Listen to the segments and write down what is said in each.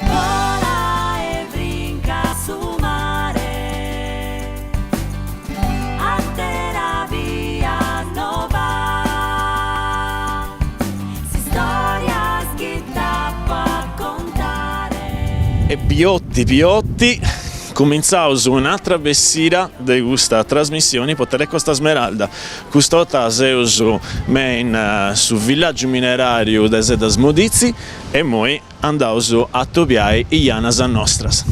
vola e brinca su mare, a terra via no va, si storia scritta pa contare. E Piotti, cominciaus un'altra bessira di questa trasmissione potere Costa Smeralda. Custota seus men su villaggio minerario de Sedas Modizi e noi andaus a tobiare i Ianas a nostras.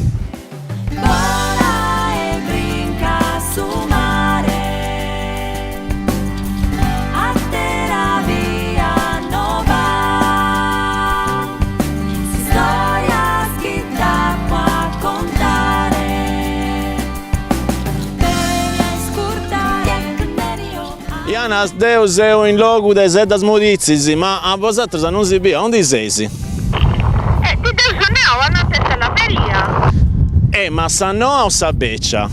Vola e brinca su mare, a terra via no va, si storia scritta qua contare, per scurtare Nerio. Ianas, Deus eu in logu de Sedas Modizi, ma a vosatres non si via, onde seisi? Ti devo a notte salameria. Ma Sanoa o Sabeccia?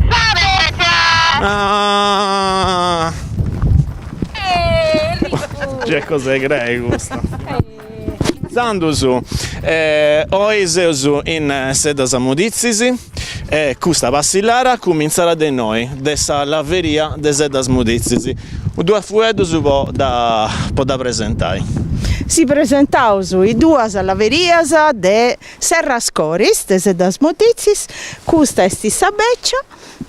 Sabeccia! Ah! Che cos'è grego questo? Zandusu, oiseusu in Sedas Modizi, questa vassillara comincerà da noi, dessa laveria de Sedas Modizi. Due fuedos da presentare. Si presentaus i duas laverias de Serras Coris, de Sedas Modicis, custa esti Sabeccia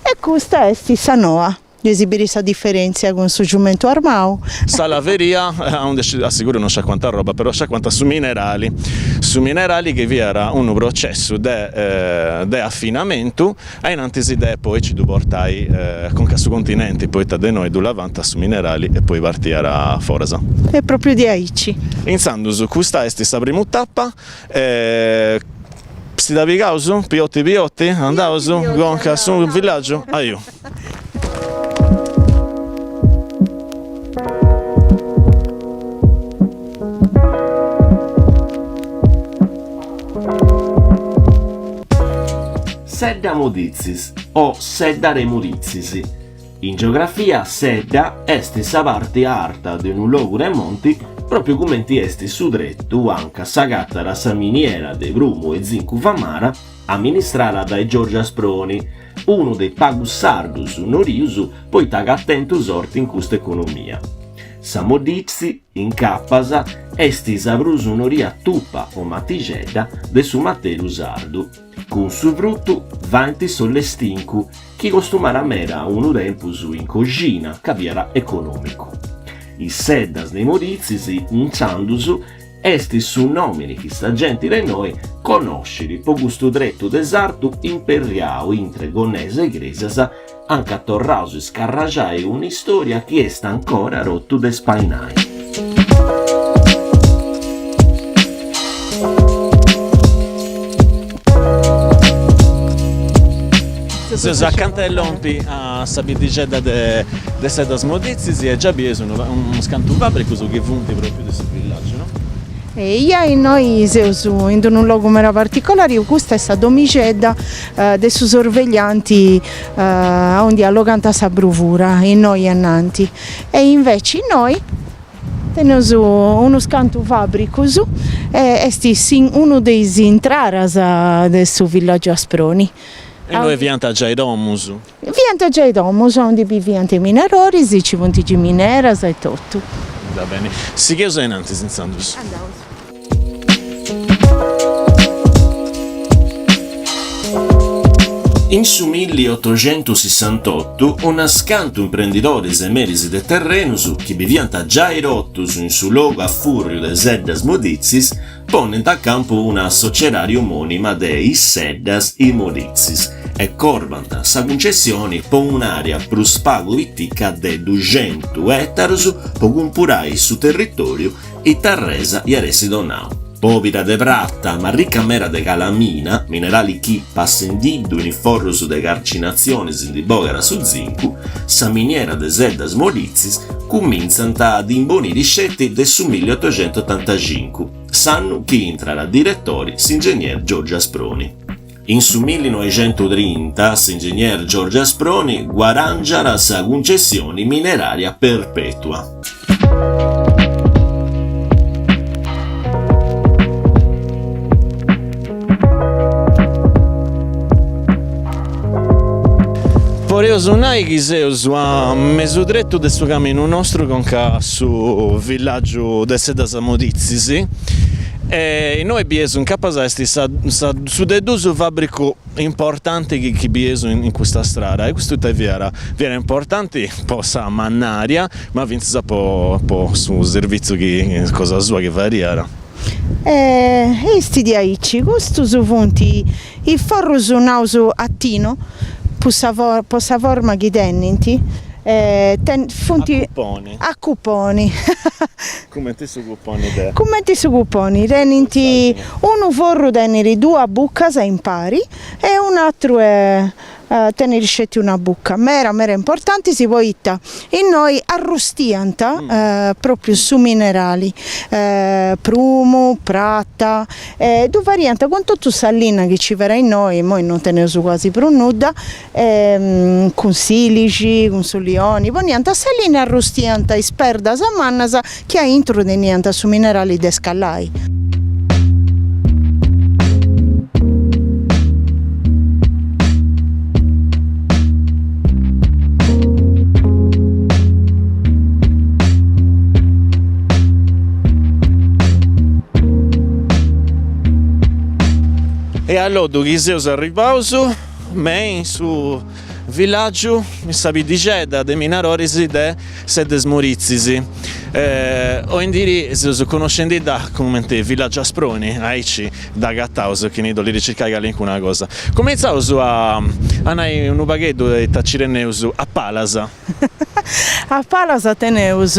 e custa esti Sanoa. Esibiri sa differenza con su giumento armau. Sa laveria, assicuro non sa quanta roba, però sa quanta su minerali che vi era un processo de affinamento e in antisi de poi ci du portai con su continenti, poi da noi du lavanta su minerali e poi partiera a Forasa. È proprio di Aici. In Sandus, questa esti sa prima tappa, si da Vigausu, Piotti, andausu, gonca su un villaggio, aiu. Sedda Modizis o Seddare Modizisi. In geografia Sedda est sa parte arta de un luogo de monti proprio come esti su dretto anche sa gattara sa miniera de Brumo e Zincu Famara amministrata dai Giorgio Asproni, uno dei pagus sardus norius poi taga attento sorti in questa economia. Sa Modizzi, in Cappasa, esti sa brusunoria tuppa o matigedda de su materu sardu, con su frutto vanti sollestincu, chi costumara mera uno tempus in cogina, caviera economico. I seddas dei Modizzisi, in Ciandus, esti su nomini chi sta gente da noi, conoscere po gusto dretto desartu imperiao intre gonnese e gresasa, anche a Torrauso e scarragiai un'istoria che est ancora rotto de spainai. Se accanto all'ompi a Sabidigedda de Sedas Modizi e già bieso un scanto fabbrico che vunti proprio di questo villaggio, no? E io noi siamo in un luogo mera particolare, questa è la domicedda dei sorveglianti onde alloganta sa bruvura in noi annanti. E invece noi teniamo uno scanto fabbrico e è uno dei intraras del suo villaggio Asproni. E noi vianta già i domus. Vianta già i domus, onde viviante minerori, ci vonti mineras e tutto. Va bene. Si che usa in antes in Sandus? Andiamo. In su 1868, un scanto imprenditori emerisi de terrenus che vivianta già i rottus in su logo a furrio de Seddas Modizis pone a campo una societaria omonima dei Seddas i Modizis e corvanta sa concessioni po un'area plus pago ittica de 200 ettaros po compurai su territorio i Tarresa e Aresi Donau. Povera de pratta, ma ricca mera de calamina, minerali chi passendido in forrus de carcinazione in di bogara su zincu, sa miniera de Seddas Modizzis cominciant ad imbonire i scetti del su 1885, sanno chi intrarà direttori s'ingegner Giorgio Asproni. In su 1930, s'ingegner Giorgio Asproni guarangiara sa concessione mineraria perpetua. Eus un'ai chi seus a mesudretto de su camino nostro conca su villaggio de Sedda Samodizzisi e noi biesu in capasa esti su de due fabbrico importanti che biesu in questa strada e questo è vero importante po' sa mannaria ma vinza po' su servizio che cosa sua che variara. Esti di aici, questo su funti i forro su nauso attino, possa forma che tennenti, funti a cuponi. Come ti su cuponi te? Come ti su cuponi, tenenti uno forro tenere due buccas in pari e un altro è tenere scetti una bucca, mera importante si può itta e noi arrostianta proprio su minerali prumo, prata due varianti con tutto salina che ci verrà in noi non teniamo su quasi pronnuda con silici, con solioni ponianta salina arrostianta isperda sa mannasa che ha intro denianta su minerali de scallai. E allora che seus arrivaus men su villaggio mi sapi di Gedda de Minarorisi de Sedda Samodizzisi o indiri seus conoscendi da come villaggio Asproni aici da gattaus che ne do li ricercare una cosa cominciaus a nai un baghetto e tacireneus a Palasa. A Palasa teneus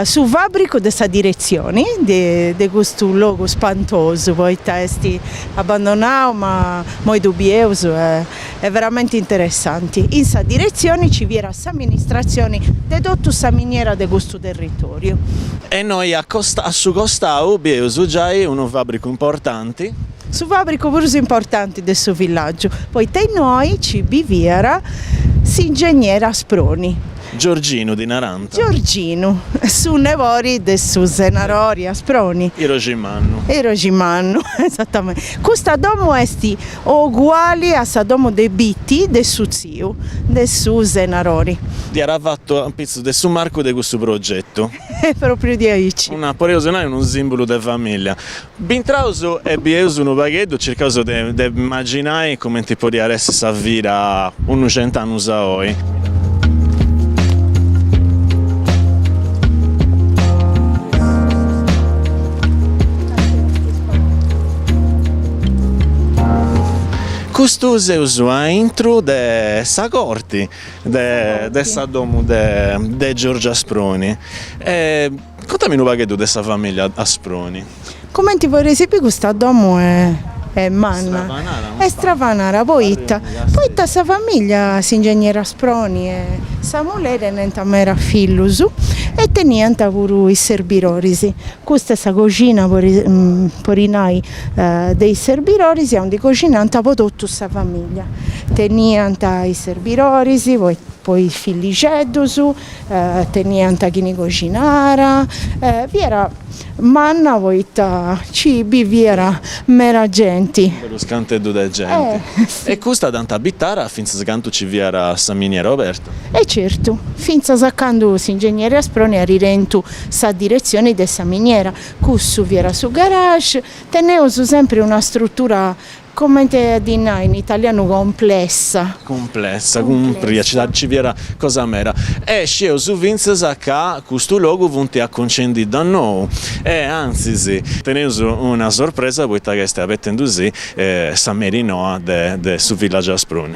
su fabbrico de sa direzione de questo logo spantoso poi esti abbandonato ma moi dubieus è veramente interessante in sa direzione ci viera s'amministrazione de tutto sa miniera de questo territorio E noi a su costau bieus già un fabbrico importante su fabbrico pure importanti del suo villaggio poi te noi ci viviera s'ingegnere Asproni Giorgino di Naranta Giorgino su nevori de su Senarori Asproni Hirojimannu esattamente questa domo esti uguali a sa domo de Bitti de su zio de su Senarori di era fatto un pezzo del su marco di questo progetto è proprio di aici una poriosa un simbolo della famiglia Bintrauso e bieus un baghetto cercauso di immaginare come ti può essere sa vita un 100 anni a oggi. Questo seus a intro de sa corti de sa domo de Giorgio Asproni. Contami un baghetto de sa famiglia Asproni. come ti vorrei sapere questa domo è manna è stravanara poi sa famiglia si ingegnere Asproni e sa mulere nenta mera fillusu e tenianta pure i serbirorisi questa è sa cucina porinai dei serbirorisi onde cucinanta po' tutta sa famiglia tenianta i serbirorisi poi figli ceddosu tenianta chi ne cucinara viera manna cibi viera mera genti Per lo scantedo de gente. sì. E questa tanta abitare finché scanto ci viera sa miniera aperta. E certo, finza saccando s'ingegnere Asproni a rirentu sa direzione de sa miniera, cussu viera su garage, teneusu sempre una struttura come te dinai in italiano complessa. Ci viera cosa mera. E sceo su vinzes a ca questo logo vunti a concendi da noi. E anzi sì, teneusu una sorpresa poiché che stai avendo sì sa merinoa de su villaggio Asproni.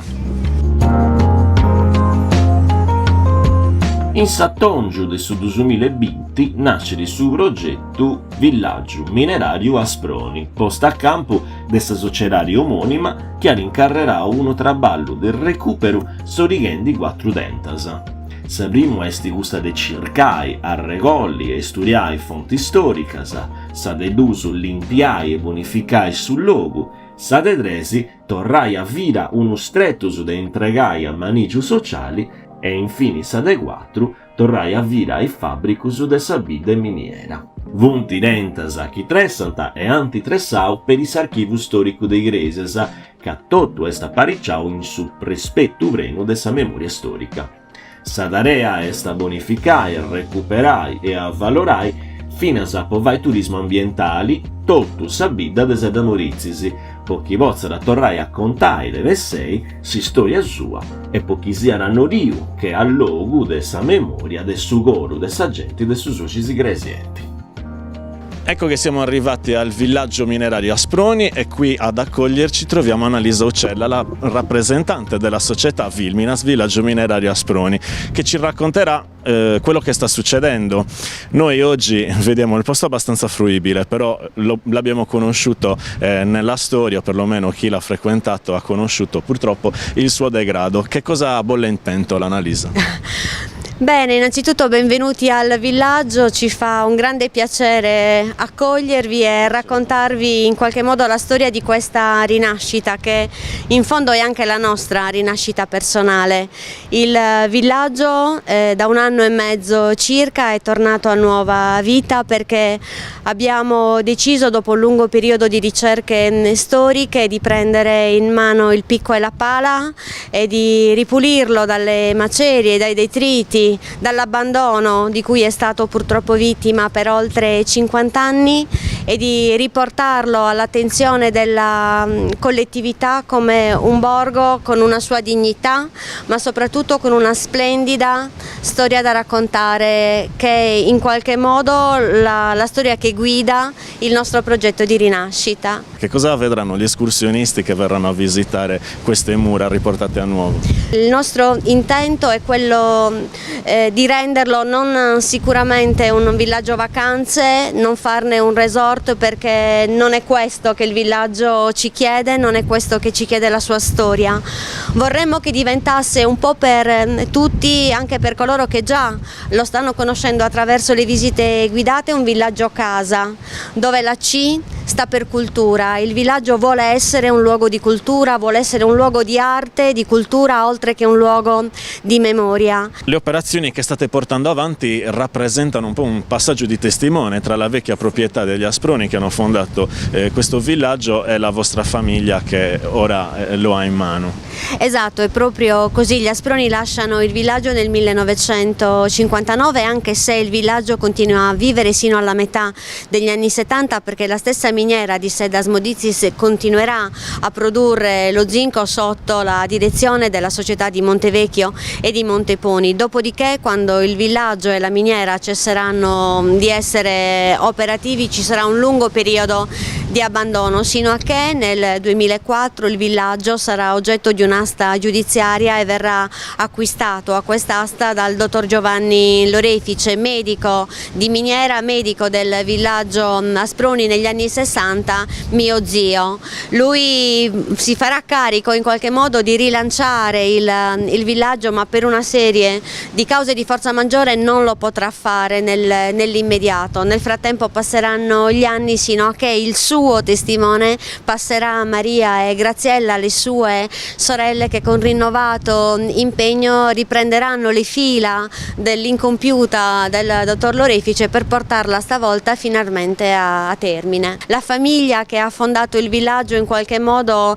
In Sattongio del 2020 nasce il suo progetto Villaggio Minerario Asproni, posta a campo dessa societaria omonima che rincarrerà uno traballo del recupero sorighendi quattro dentasa. Saprimo esti gusta de circai, arregolli e studiai fonti storicasa, sa de d'uso limpiai e bonificai sul logo, sa de tresi torrai a vira uno stretto su de entregai a manigio sociali e infine sa de quattro torrai a vira e fabbrico su de sabide miniera. Vunti dentasa chi tressanta e antitressau per il archivu storico dei Gresesa, che tutto est apparicciau in su prespettu vrenu dessa memoria storica. S'adarea est a bonificare, recuperai e a valorai fino a povai turismo ambientali, tutto sabida dese da Morizzisi, pochi vozza da torrai a contare le vessei, si storia sua, e pochi siano riu che al logo dessa memoria del sugoro dessa gente del suoi gresienti. Ecco che siamo arrivati al villaggio minerario Asproni e qui ad accoglierci troviamo Annalisa Uccella, la rappresentante della società Vilminas Villaggio Minerario Asproni, che ci racconterà quello che sta succedendo. Noi oggi vediamo il posto abbastanza fruibile, però l'abbiamo conosciuto nella storia, o perlomeno chi l'ha frequentato ha conosciuto purtroppo il suo degrado. Che cosa bolle in pentola, Annalisa? Bene, innanzitutto benvenuti al villaggio, ci fa un grande piacere accogliervi e raccontarvi in qualche modo la storia di questa rinascita che in fondo è anche la nostra rinascita personale. Il villaggio da 1 anno e mezzo circa è tornato a nuova vita perché abbiamo deciso, dopo un lungo periodo di ricerche storiche, di prendere in mano il picco e la pala e di ripulirlo dalle macerie, dai detriti, dall'abbandono di cui è stato purtroppo vittima per oltre 50 anni e di riportarlo all'attenzione della collettività come un borgo con una sua dignità, ma soprattutto con una splendida storia da raccontare, che è in qualche modo la storia che guida il nostro progetto di rinascita. Che cosa vedranno gli escursionisti che verranno a visitare queste mura riportate a nuovo? Il nostro intento è quello di renderlo non sicuramente un villaggio vacanze, non farne un resort, perché non è questo che il villaggio ci chiede, non è questo che ci chiede la sua storia. Vorremmo che diventasse un po' per tutti, anche per coloro che già lo stanno conoscendo attraverso le visite guidate, un villaggio casa, dove la C sta per cultura. Il villaggio vuole essere un luogo di cultura, vuole essere un luogo di arte, di cultura, oltre che un luogo di memoria. Le operazioni che state portando avanti rappresentano un po' un passaggio di testimone tra la vecchia proprietà degli Asproni che hanno fondato questo villaggio e la vostra famiglia che ora lo ha in mano. Esatto, è proprio così. Gli Asproni lasciano il villaggio nel 1959, anche se il villaggio continua a vivere sino alla metà degli anni 70, perché la stessa miniera di Asmodizzis continuerà a produrre lo zinco sotto la direzione della società di Montevecchio e di Monteponi. Dopodiché, quando il villaggio e la miniera cesseranno di essere operativi, ci sarà un lungo periodo di abbandono, sino a che nel 2004 il villaggio sarà oggetto di un'asta giudiziaria e verrà acquistato a quest'asta dal dottor Giovanni Lorefice, medico di miniera, medico del villaggio Asproni negli anni 60, mio zio. Lui si farà carico in qualche modo di rilanciare il villaggio, ma per una serie di cause di forza maggiore non lo potrà fare nell'immediato. Nel frattempo passeranno gli anni sino a che il suo testimone passerà a Maria e Graziella, le sue sorelle, che con rinnovato impegno riprenderanno le fila dell'incompiuta del dottor Lorefice per portarla stavolta finalmente a termine. La famiglia che ha fondato il villaggio in qualche modo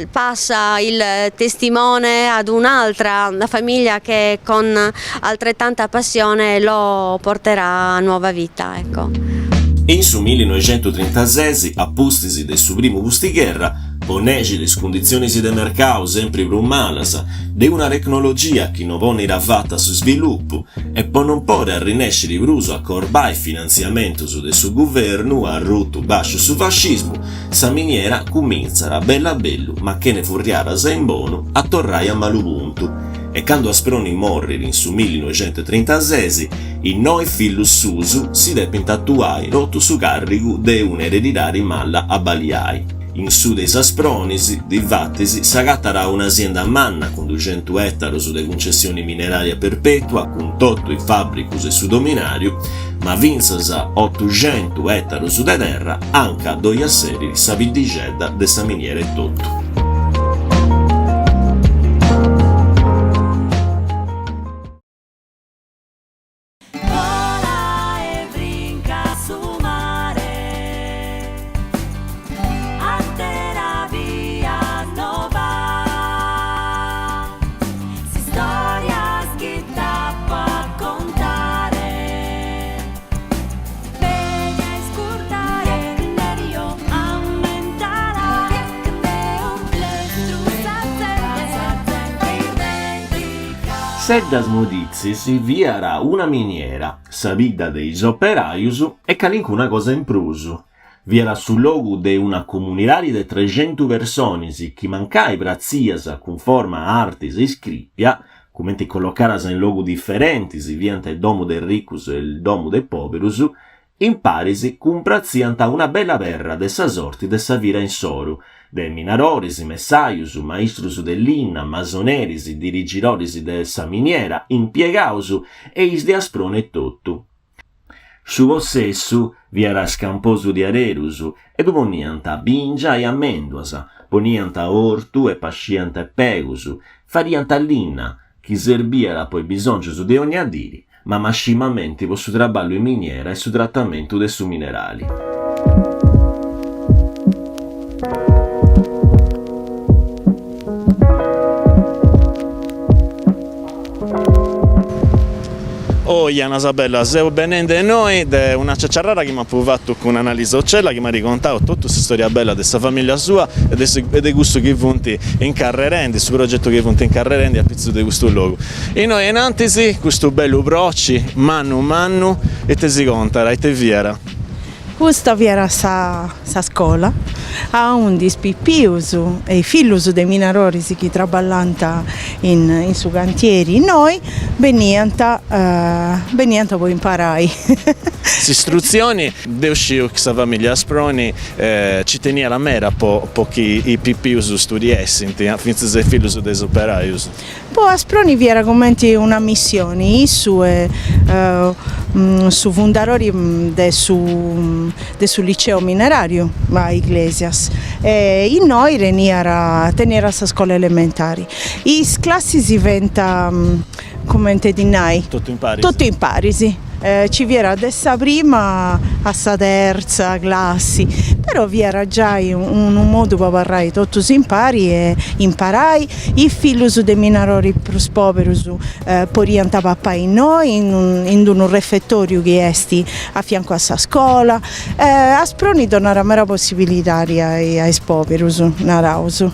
passa il testimone ad un'altra famiglia che con altrettanta passione lo porterà a nuova vita. Ecco. In su 1936, appustisi del suo primo guerra, ponegi le condizioni di mercato sempre più malas, di una tecnologia che non vuole fatta su sviluppo e poi non può rinascere bruso a corbare finanziamento su del suo governo a rotto basso su fascismo, sa miniera comincia a bella bello, ma che ne furriara se in bono a torrai a malubuntu. E quando Asproni morre in su 1936, il noi figlio Susu si deve tatuare rotto su carico de un ereditari malla a Baliai. In su dei Aspronisi, di Vattisi, s'agattarà un'azienda a manna con 200 ettari su de concessioni minerarie perpetua, con tutto i fabbricus e su dominario, ma vinsasa 800 ettari su de terra, anche a due asseri di savidigedda de sa miniera e tutto. Vola e brinca su seddas Mudizzis viara una miniera, sabida dei operaius e calincuna cosa in prusu. Viera sul logu de una comunidade de 300 personis chi mancai brazias con forma artis e scrippia, commenti collocaras in logu differentis, vianta il domo del ricus e il domo del poverus, in parisi cumprazianta una bella berra de sa sorti de sa vira in soru, de minaroris, messaius, maestrus dell'inna, masoneris, dirigiroris de sa miniera, impiegaus e is de asprone tutto. Su ossessu viera scamposu di arerus, e ponianta bingia e amenduasa, ponianta ortu e pascianta e pegus, farianta linna, chi serbiera poi bisongius de ogni adiri, ma mascimamente su traballo in miniera e su trattamento de su minerali. Oh, Iana Isabella, sei benende noi, de una ciacciarrara che mi ha provato con un'analisi ocella che mi ha raccontato tutta questa storia bella della famiglia sua e del gusto che vunti in Carrerendi, questo progetto che vunti in Carrerendi a pizzo di questo luogo. E noi in antisi, questo bello brocci, mannu, e te si contara, e te viera. Questa viera sa scuola, a un dispippius e fillus de minaroris che traballanta in su cantieri. Noi venianta poi imparai. Istruzioni, deusciu questa famiglia Asproni ci tenia la mera pochi i pippius studiessinti, finché se fillus des operaius. Poi Asproni viera commenti una missione, su fundarori de su liceo minerario a Iglesias e in noi tenera sa scuola elementari. I classi si diventa come te dinai? Tutto impari. Tutto impari, sì. Ci viera dessa prima a sa terza classi, però vi era già un modo per parlare tutto si impari e imparai i fillus de minarori plus poverus porianta papà in noi in un refettorio che esti a fianco a sa scuola a Sproni donare mera possibilità ai poverus naraus.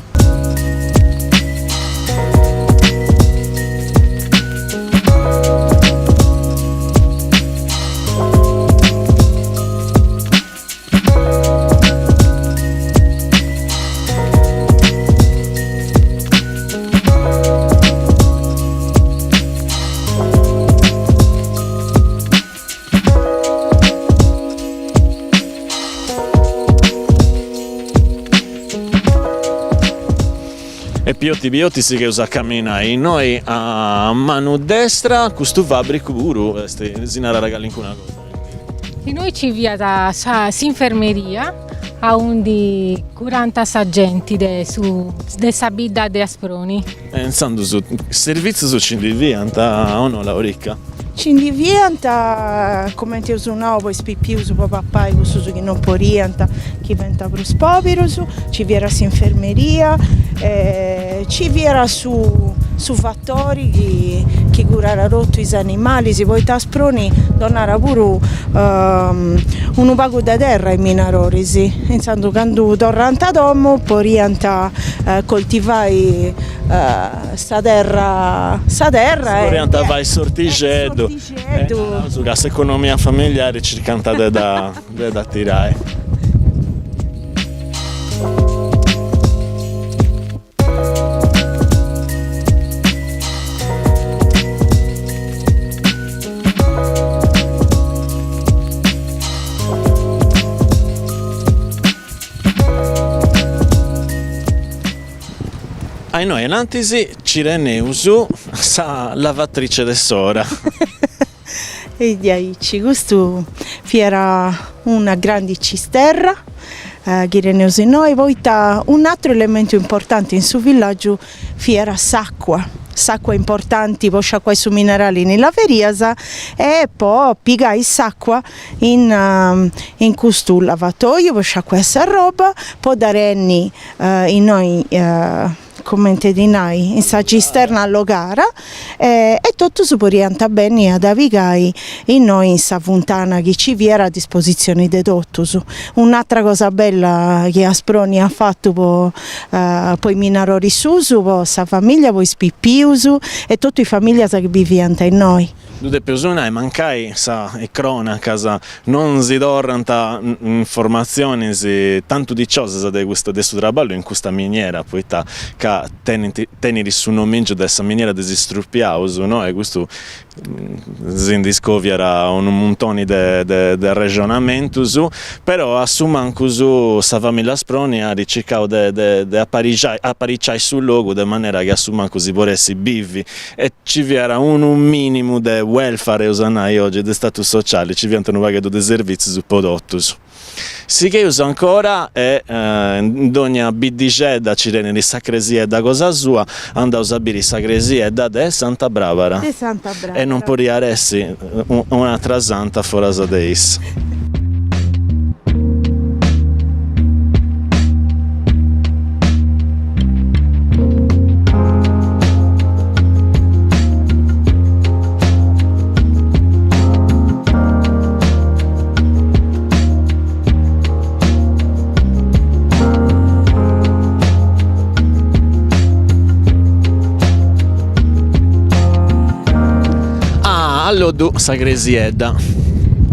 E Piotti si che usa camminare noi a mano destra questo fabbrico buru sinara ragalincuna cosa. E noi ci via da infermeria a un di 40 agenti de sabida de Asproni. Pensando su servizio su Cindivianta o no Laurica? Cindivianta come ti uso poi spippius papà e questo che non porianta chi venta plus poverus ci viera infermeria ci viera su fattori che curara rotto i animali si poi Asproni donara pure un pago da terra in minarori sì insomma quando tornanta domo porianta coltivai sta terra porianta vai sortigedo su gas economia familiare circantata da tirare. E noi in antisi ci reneusu sa lavatrice de sora. E diaici, questo era una grande cisterna che reneusu noi, poi un altro elemento importante in suo villaggio era l'acqua importanti per sciacquare su minerali nella veriasa e poi pigai l'acqua in questo lavatoio per sciacquare questa roba, poi dare in noi commenti di noi in sa cisterna all'ogara e tutto si può bene ad avigai in noi in sa fontana che ci vi era a disposizione di tutto. Un'altra cosa bella che Asproni ha fatto poi minarori susu, poi sa famiglia, poi spippiusu e tutte le famiglie che vivono in noi. Due persone mancai sa e cronaca non si dorranta informazioni tanto di cose di questo lavoro in questa miniera poi che tenere su nomeggio dessa miniera desistruppiauso, no? E questo si indiscoviera un montone di ragionamento però assuman così sa famiglia Asproni ha ricercato di apparicciare sul luogo di maniera che assuman così vorresti vivi e ci vi era un minimo di welfare usanai oggi di status sociale ci viene un paio di servizi su prodotti. Si che usa ancora e in ogni bidigedda ci rende di sacresia da cosa sua andà a usare sacresia da de Santa Barbara De Santa Barbara. e non può riaressi un'altra santa fuori da deis. Allodu sa gresiedda.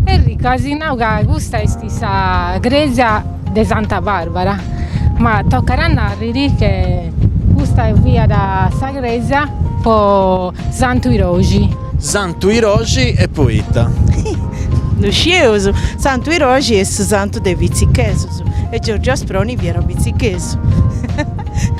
Enrico, asinauga questa è stessa gresia di Santa Barbara, ma toccherà narrare che questa è via da sa gresia po Santo Irogi. Santo Irogi e poeta. Lucioso, Santo Irogi è il santo dei Vizzichesu e Giorgio Asproni vi era Vizzichesu.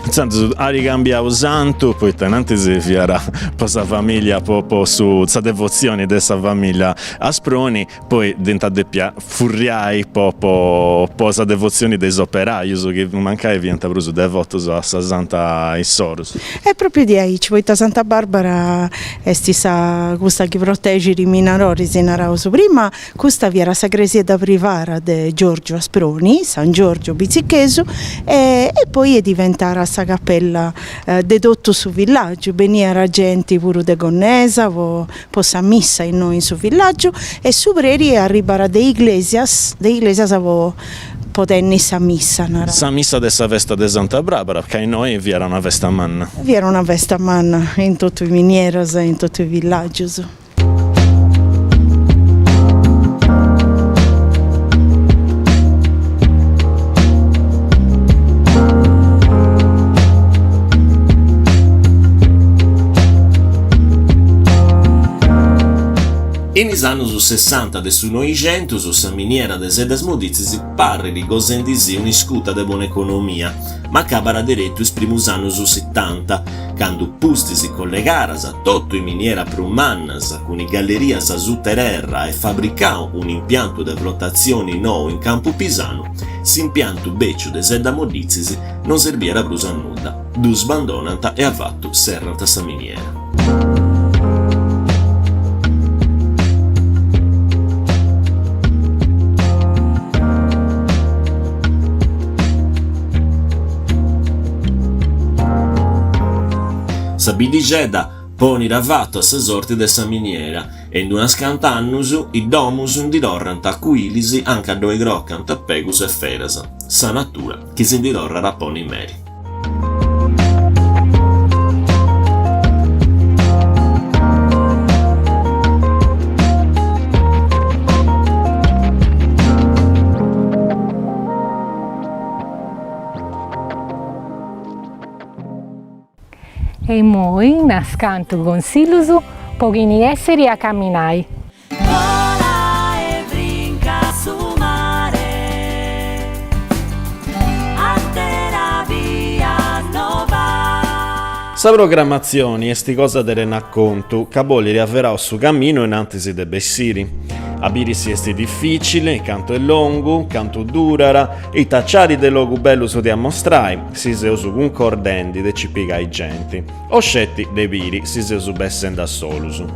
Santo ha ricambiato santo, poi tenante si fiera per sa famiglia, su sa devozione dessa famiglia Asproni, poi dentro deppia furriai po sa devozione dei operai, che mancai vienta bruso devoto a sa santa Issorus. È proprio di aici, poi Santa Barbara è stessa questa che protegge i minarori in Arauso. Prima questa vi era sa gresieda privata di Giorgio Asproni, San Giorgio Bizzichesu e poi è diventata sa cappella dedotto su villaggio, veniva gente pure de Gonnesa, possa missa in noi in su villaggio e su preri arrivara de iglesias avevo potenni sa missa. Sa missa dessa vesta de Santa Barbara, perché in noi vi era una vesta manna. Vi era una vesta manna in tutti i minieros e in tutti i villaggi. In is annos 60 de su 900 sa miniera de Sedas Modizis parri di gosendisi un'iscuta de buona economia, ma cabara diretto is primus annos 70, quando pustisi collegaras a tutto i miniera prummannas con i gallerias su terra e fabbricau un impianto de flottazioni nou in campo pisano, s'impianto beccio de Sedas Modizis non serviera prus a nulla, du sbandonanta e avvattu serranta sa miniera. Sa bidigedda poni ravato a sa sorte de sa miniera e in una scantannus i domus di dorrant acuilisi anche a dove groccant pegus e feras, sa natura che si di dorra rapponi meri. E moi nascanto con silusu poghini esseri a camminai. Vola e brinca su mare, a terra via nova. Sa programmazione e sti cosa de racconto, caboli riavverò su cammino in antisi de Bessiri. Abirisi esti difficile, canto è longo, canto durara, e i tacciari de logo bello su di ammostrai, si seusu concordendi de cipigai genti, o scetti de viri si seusu bessen da solusu.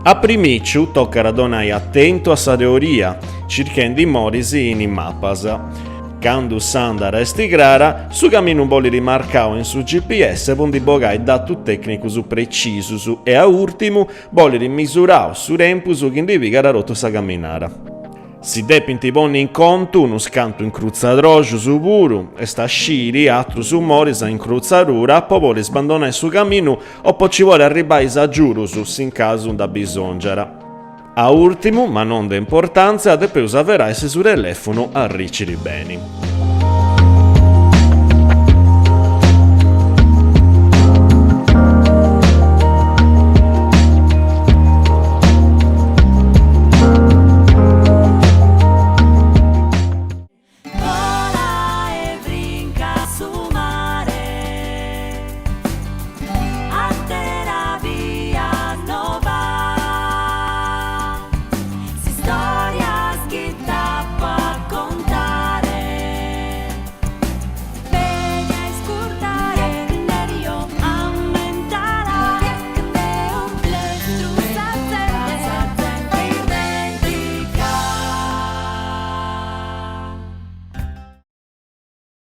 A primicciu tocca radonai attento a sa teoria, circhendi morisi in mappasa. Quando s'andara esti grara, su cammino voli rimarcao in su GPS pondi bogai datu tecnico su preciso su e a ultimo voli rimisurao su tempo su chi indivica la rotta sa camminare. Si depinti ponni in conto uno scanto in cruzzadroggio su puro e sta sciri altro su morisa in cruzzarura poi vuole sbandonare su cammino o poi ci vuole arrivare a giuro su in caso da bisogna. A ultimo, ma non da importanza, depois averà esse sul telefono a ricevere bene.